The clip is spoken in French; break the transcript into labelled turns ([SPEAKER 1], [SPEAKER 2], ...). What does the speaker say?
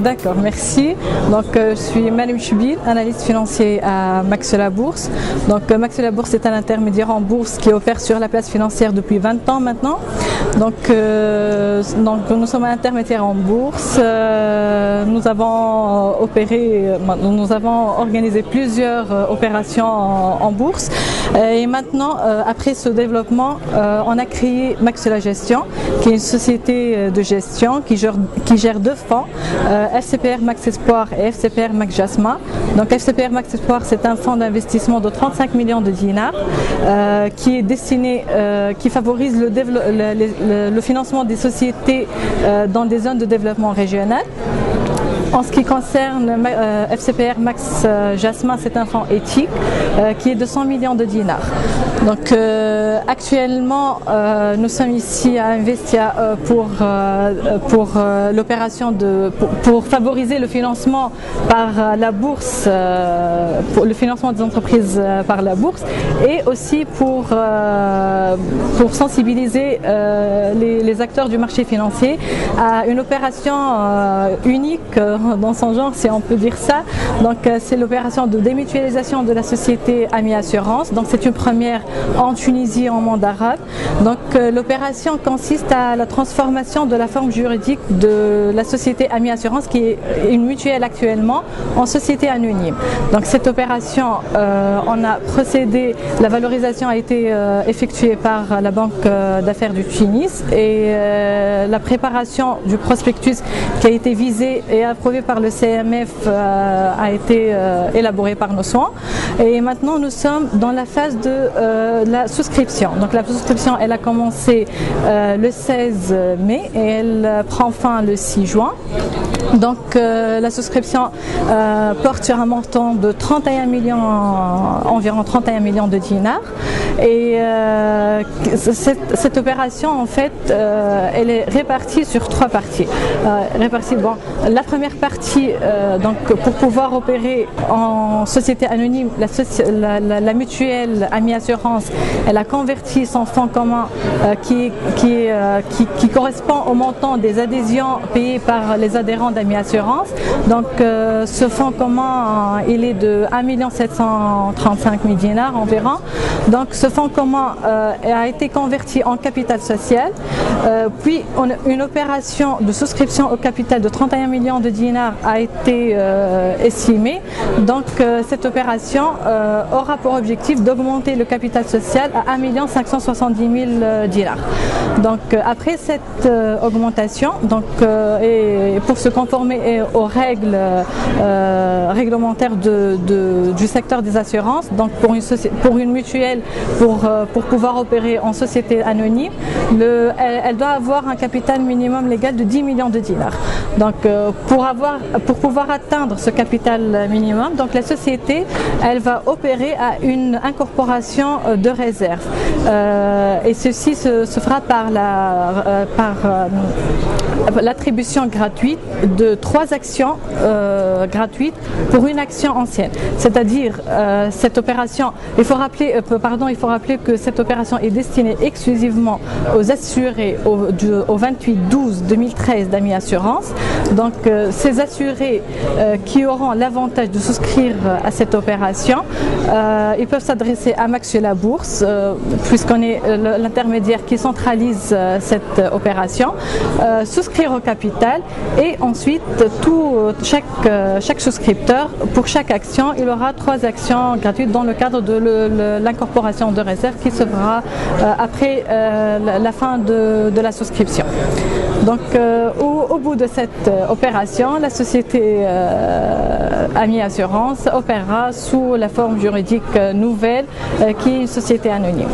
[SPEAKER 1] D'accord, merci. Donc, je suis Malim Choubil, analyste financier à Max La Bourse. Donc, Max La Bourse est un intermédiaire en bourse qui opère sur la place financière depuis 20 ans maintenant. Donc nous sommes un intermédiaire en bourse. Nous avons organisé plusieurs opérations en bourse. Et maintenant, après ce développement, on a créé Max La Gestion, qui est une société de gestion qui gère deux fonds, FCPR Max Espoir et FCPR Max Jasma. Donc FCPR Max Espoir, c'est un fonds d'investissement de 35 millions de dinars qui est destiné, qui favorise le financement des sociétés dans des zones de développement régional. En ce qui concerne FCPR Max Jasma, c'est un fonds éthique qui est de 100 millions de dinars. Donc actuellement, nous sommes ici à Investia pour l'opération pour favoriser le financement par la bourse, pour le financement des entreprises par la bourse, et aussi pour sensibiliser les acteurs du marché financier à une opération unique dans son genre, si on peut dire ça. Donc c'est l'opération de démutualisation de la société Ami Assurance. Donc c'est une première en Tunisie et en monde arabe. Donc l'opération consiste à la transformation de la forme juridique de la société Ami Assurance, qui est une mutuelle actuellement, en société anonyme. Donc cette opération, on a procédé, la valorisation a été effectuée par la Banque d'affaires du Tunis, et la préparation du prospectus qui a été visé et approuvé par le CMF a été élaboré par nos soins. Et maintenant nous sommes dans la phase de la souscription. Donc la souscription, elle a commencé le 16 mai et elle prend fin le 6 juin. Donc la souscription porte sur un montant de 31 millions, environ 31 millions de dinars. Et cette opération, en fait, elle est répartie sur trois parties. La première partie, donc pour pouvoir opérer en société anonyme, la mutuelle Ami Assurance, elle a converti son fonds commun qui correspond au montant des adhésions payées par les adhérents d'Ami Assurance. Donc ce fonds commun, il est de 1 735 000 dinars environ. Donc ce fonds commun a été converti en capital social, puis une opération de souscription au capital de 31 millions de dinars a été estimée. Donc cette opération aura pour objectif d'augmenter le capital social à 1 570 000 dinars. Donc après cette augmentation, donc, et pour se conformer aux règles réglementaires du secteur des assurances, donc pour une mutuelle, pour pouvoir opérer en société anonyme, elle doit avoir un capital minimum légal de 10 millions de dinars. Donc pour pouvoir atteindre ce capital minimum, donc la société, elle va opérer à une incorporation de réserve. Et ceci se fera par l'attribution gratuite de 3 actions gratuites pour une action ancienne. C'est-à-dire cette opération, il faut rappeler que cette opération est destinée exclusivement aux assurés au 28/12/2013 d'Ami Assurance. Donc ces assurés qui auront l'avantage de souscrire à cette opération, ils peuvent s'adresser à Max La Bourse, puisqu'on est l'intermédiaire qui centralise cette opération, souscrire au capital, et ensuite chaque souscripteur, pour chaque action, il aura 3 actions gratuites dans le cadre de l'incorporation de réserve qui se fera après la fin de la souscription. Donc au bout de cette opération, la société Ami Assurance opérera sous la forme juridique nouvelle qui est une société anonyme.